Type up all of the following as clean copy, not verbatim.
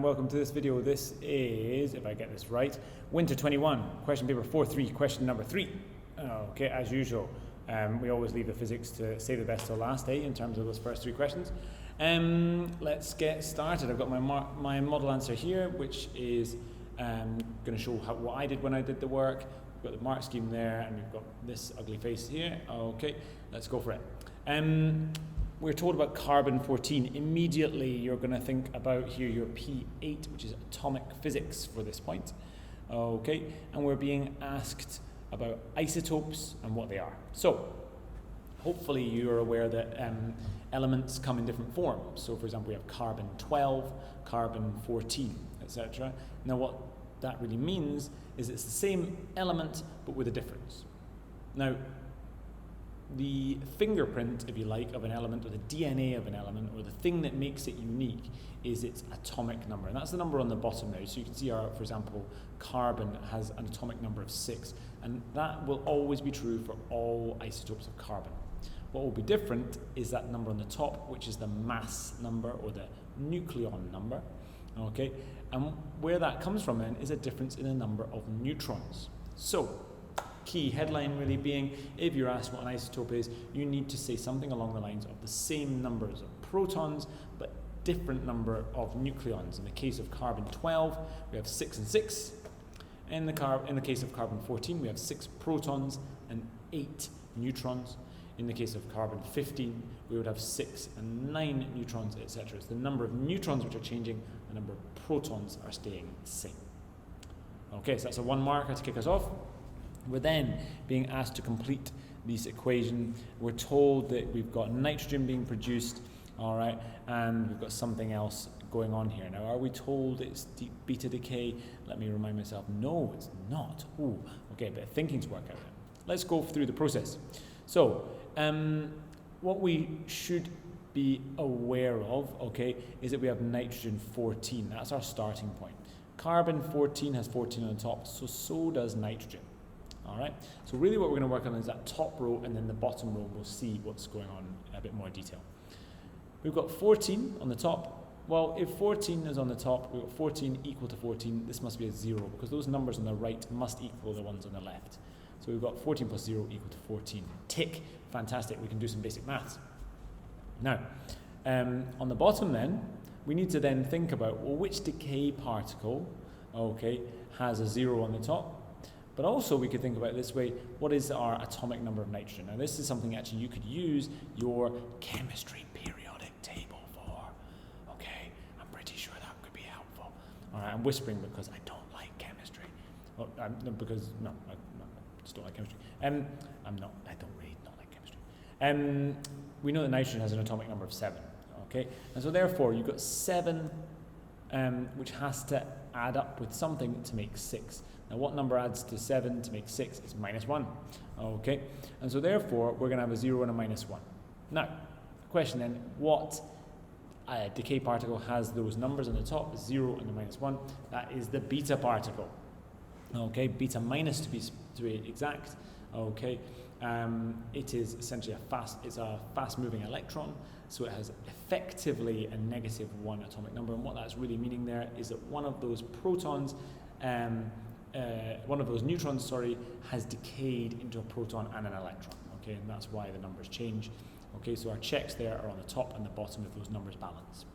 Welcome to this video. This is, if I get this right, Winter 21, question paper 4.3, question number 3. Okay, as usual, we always leave the physics to save the best till last day in terms of those first 3 questions. Let's get started. I've got my model answer here, which is going to show what I did when I did the work. We've got the mark scheme there, and we've got this ugly face here. Okay, let's go for it. We're told about carbon 14. Immediately you're going to think about here your P8, which is atomic physics for this point. Okay, and we're being asked about isotopes and what they are. So hopefully you're aware that elements come in different forms. So for example, we have carbon 12, carbon 14, etc. Now what that really means is it's the same element but with a difference. Now the fingerprint, if you like, of an element, or the DNA of an element, or the thing that makes it unique is its atomic number. And that's the number on the bottom there. So you can see for example, carbon has an atomic number of 6. And that will always be true for all isotopes of carbon. What will be different is that number on the top, which is the mass number, or the nucleon number. Okay? And where that comes from then is a difference in the number of neutrons. So key headline really being, if you're asked what an isotope is, you need to say something along the lines of the same numbers of protons but different number of nucleons. In the case of carbon 12 we have 6 and 6. In the case of carbon 14 we have 6 protons and 8 neutrons. In the case of carbon 15 we would have 6 and 9 neutrons, etc. It's the number of neutrons which are changing, the number of protons are staying the same. Okay, so that's a 1 marker to kick us off. We're then being asked to complete this equation. We're told that we've got nitrogen being produced, all right, and we've got something else going on here. Now, are we told it's beta decay? Let me remind myself, no, it's not. Ooh, okay, but thinking's work out. Let's go through the process. So, what we should be aware of, okay, is that we have nitrogen 14. That's our starting point. Carbon 14 has 14 on the top, so does nitrogen. All right, so really what we're going to work on is that top row, and then the bottom row we'll see what's going on in a bit more detail. We've got 14 on the top. Well, if 14 is on the top, we've got 14 equal to 14. This must be a 0 because those numbers on the right must equal the ones on the left. So we've got 14 plus 0 equal to 14. Tick. Fantastic. We can do some basic maths. Now, on the bottom then, we need to then think about, well, which decay particle, okay, has a 0 on the top? But also we could think about it this way, what is our atomic number of nitrogen? Now this is something actually you could use your chemistry periodic table for. Okay, I'm pretty sure that could be helpful. All right, I'm whispering because I don't like chemistry. Well, I just don't like chemistry. I don't really not like chemistry. We know that nitrogen has an atomic number of 7. Okay, and so therefore you've got 7, which has to add up with something to make 6. Now what number adds to 7 to make 6 is -1. Okay, and so therefore we're going to have a 0 and a -1. Now, the question then, what decay particle has those numbers on the top, 0 and the -1? That is the beta particle. Okay, beta minus to be exact. Okay, it is essentially a fast-moving electron, so it has effectively a -1 atomic number. And what that's really meaning there is that one of those protons, one of those neutrons, has decayed into a proton and an electron. Okay, and that's why the numbers change. Okay, so our checks there are on the top and the bottom if those numbers balance.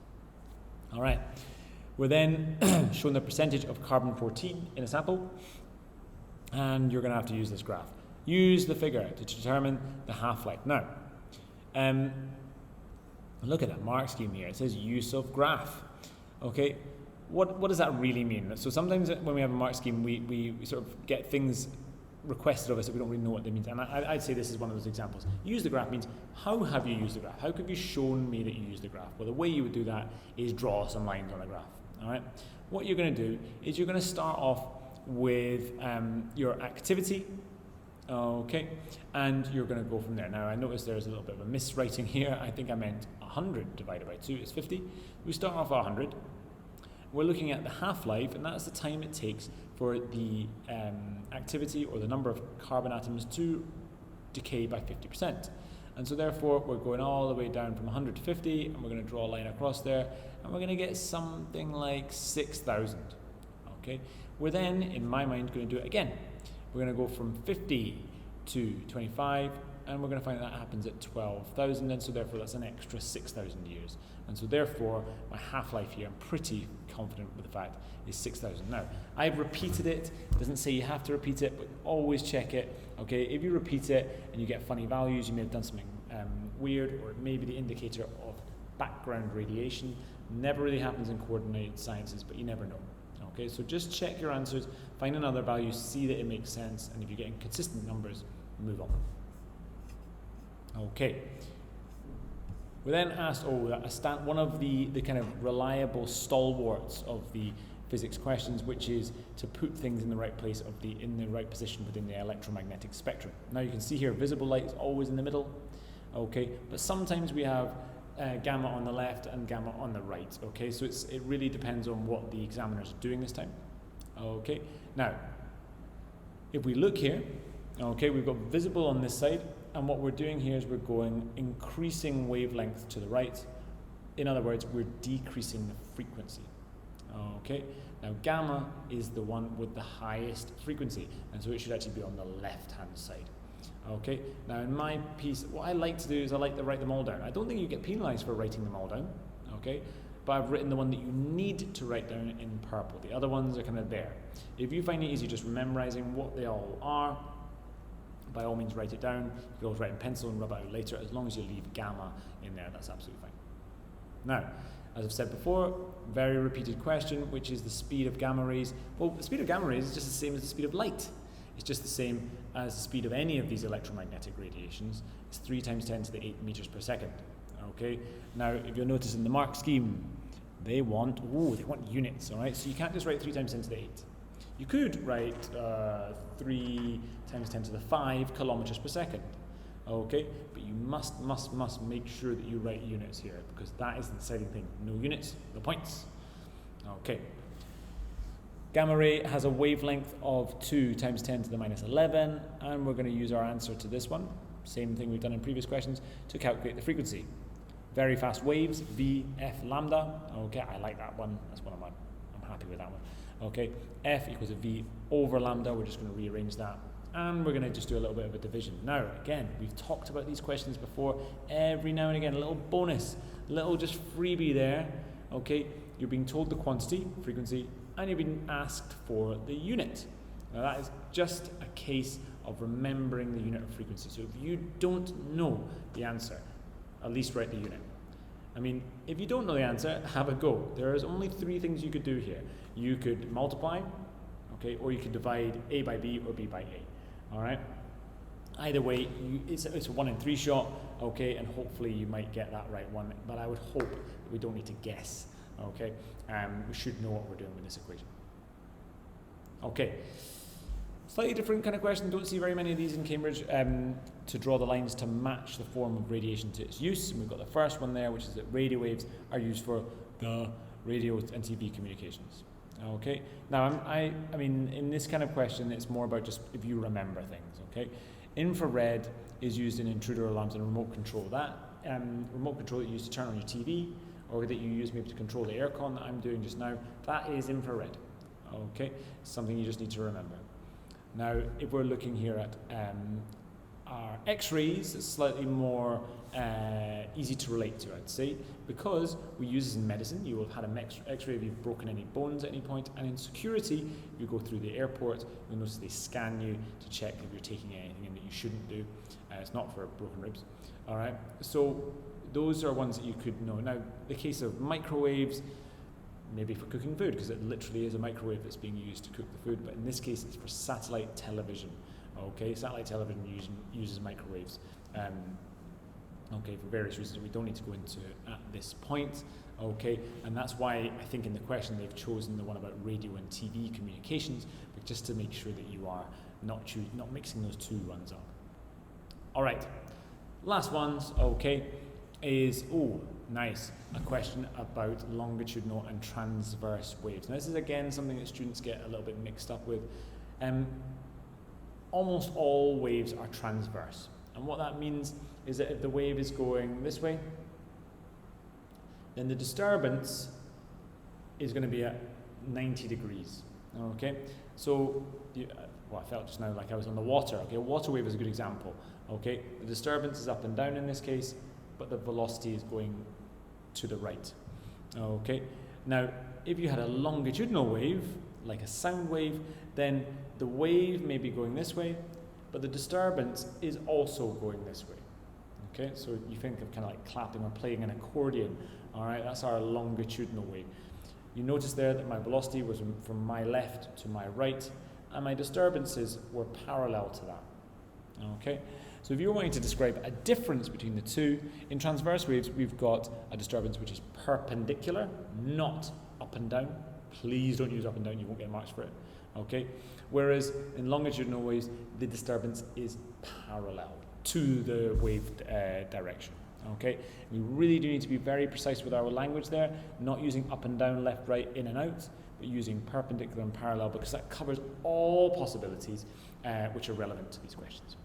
All right, we're then shown the percentage of carbon 14 in a sample, and you're going to have to use this graph. Use the figure to determine the half-life. Now, look at that mark scheme here. It says use of graph. Okay, what does that really mean? So sometimes when we have a mark scheme, we sort of get things requested of us that we don't really know what they mean. And I'd say this is one of those examples. Use the graph means, how have you used the graph? How could you shown me that you used the graph? Well, the way you would do that is draw some lines on a graph. All right. What you're going to do is you're going to start off with your activity. Okay, and you're going to go from there. Now I notice there's a little bit of a miswriting here. I think I meant 100 divided by 2 is 50. We start off at 100. We're looking at the half-life, and that's the time it takes for the activity or the number of carbon atoms to decay by 50%. And so therefore we're going all the way down from 100 to 50, and we're going to draw a line across there, and we're going to get something like 6,000. Okay, we're then, in my mind, going to do it again. We're going to go from 50 to 25, and we're going to find that happens at 12,000, and so therefore that's an extra 6,000 years. And so therefore my half-life here, I'm pretty confident with the fact, is 6,000. Now, I've repeated it. It doesn't say you have to repeat it, but always check it. Okay, if you repeat it and you get funny values, you may have done something weird, or it may be the indicator of background radiation. Never really happens in coordinated sciences, but you never know. Okay, so just check your answers, find another value, see that it makes sense, and if you're getting consistent numbers, move on. Okay. We then asked, one of the kind of reliable stalwarts of the physics questions, which is to put things in the right place in the right position within the electromagnetic spectrum. Now you can see here, visible light is always in the middle, okay, but sometimes we have gamma on the left and gamma on the right, okay, so it really depends on what the examiners are doing this time. Okay, now if we look here, okay, we've got visible on this side, and what we're doing here is we're going increasing wavelength to the right. In other words, we're decreasing the frequency. Okay, now gamma is the one with the highest frequency, and so it should actually be on the left-hand side. Okay, now in my piece, what I like to do is I like to write them all down. I don't think you get penalized for writing them all down, okay, but I've written the one that you need to write down in purple. The other ones are kind of there. If you find it easy just memorizing what they all are, by all means write it down. You can always write in pencil and rub it out later. As long as you leave gamma in there, that's absolutely fine. Now, as I've said before, very repeated question, which is the speed of gamma rays. Well, the speed of gamma rays is just the same as the speed of light. It's just the same as the speed of any of these electromagnetic radiations. It's 3 times 10 to the 8 meters per second. Okay. Now, if you'll notice in the mark scheme, they want units. All right. So you can't just write 3 times 10 to the 8. You could write 3 times 10 to the 5 kilometers per second. Okay, but you must make sure that you write units here, because that is the deciding thing. No units, no points. Okay. Gamma ray has a wavelength of 2 times 10 to the minus 11, and we're going to use our answer to this one, same thing we've done in previous questions, to calculate the frequency. Very fast waves, VF lambda. Okay, I like that one. That's one of mine. I'm happy with that one. Okay, F equals a V over lambda. We're just going to rearrange that. And we're going to just do a little bit of a division. Now, again, we've talked about these questions before. Every now and again, a little bonus, a little just freebie there. Okay, you're being told the quantity, frequency, and you're being asked for the unit. Now, that is just a case of remembering the unit of frequency. So if you don't know the answer, at least write the unit. I mean, if you don't know the answer, have a go. There is only 3 things you could do here. You could multiply, okay, or you could divide A by B or B by A. All right. Either way, it's a 1 in 3 shot, okay, and hopefully you might get that right one. But I would hope that we don't need to guess, okay. We should know what we're doing with this equation. Okay. Slightly different kind of question. Don't see very many of these in Cambridge. To draw the lines to match the form of radiation to its use, and we've got the first one there, which is that radio waves are used for the radio and TV communications. Okay. Now, I mean, in this kind of question, it's more about just if you remember things. Okay. Infrared is used in intruder alarms and remote control. That remote control that you use to turn on your TV, or that you use maybe to control the aircon that I'm doing just now, that is infrared. Okay. Something you just need to remember. Now, if we're looking here at our X-rays, it's slightly more easy to relate to, I'd say, because we use this in medicine. You will have had an X-ray if you've broken any bones at any point, and in security, you go through the airport, you'll notice they scan you to check if you're taking anything in that you shouldn't do. It's not for broken ribs. All right, so those are ones that you could know. Now, the case of microwaves, maybe for cooking food, because it literally is a microwave that's being used to cook the food, but in this case it's for satellite television. Okay, satellite television uses microwaves. Okay, for various reasons we don't need to go into at this point. Okay, and that's why I think in the question they've chosen the one about radio and TV communications, but just to make sure that you are not mixing those 2 ones up. All right, last ones, okay, is, nice, a question about longitudinal and transverse waves. Now this is again something that students get a little bit mixed up with. Almost all waves are transverse. And what that means is that if the wave is going this way, then the disturbance is going to be at 90 degrees. Okay, so well, I felt just now like I was on the water. Okay, a water wave is a good example. Okay, the disturbance is up and down in this case, but the velocity is going to the right. Okay, now if you had a longitudinal wave, like a sound wave, then the wave may be going this way, but the disturbance is also going this way. Okay, so you think of kind of like clapping or playing an accordion. All right, that's our longitudinal wave. You notice there that my velocity was from my left to my right, and my disturbances were parallel to that. Okay, so if you're wanting to describe a difference between the two, in transverse waves we've got a disturbance which is perpendicular, not up and down. Please don't use up and down, you won't get marks for it. Okay, whereas in longitudinal waves the disturbance is parallel to the wave direction. Okay, we really do need to be very precise with our language there, not using up and down, left, right, in and out, but using perpendicular and parallel, because that covers all possibilities which are relevant to these questions.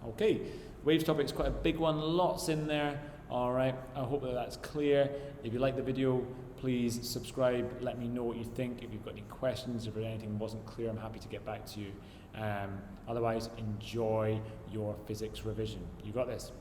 Okay, waves topic is quite a big one, lots in there. All right, I hope that that's clear. If you like the video, please subscribe, let me know what you think. If you've got any questions, if anything wasn't clear, I'm happy to get back to you. Otherwise, enjoy your physics revision. You got this.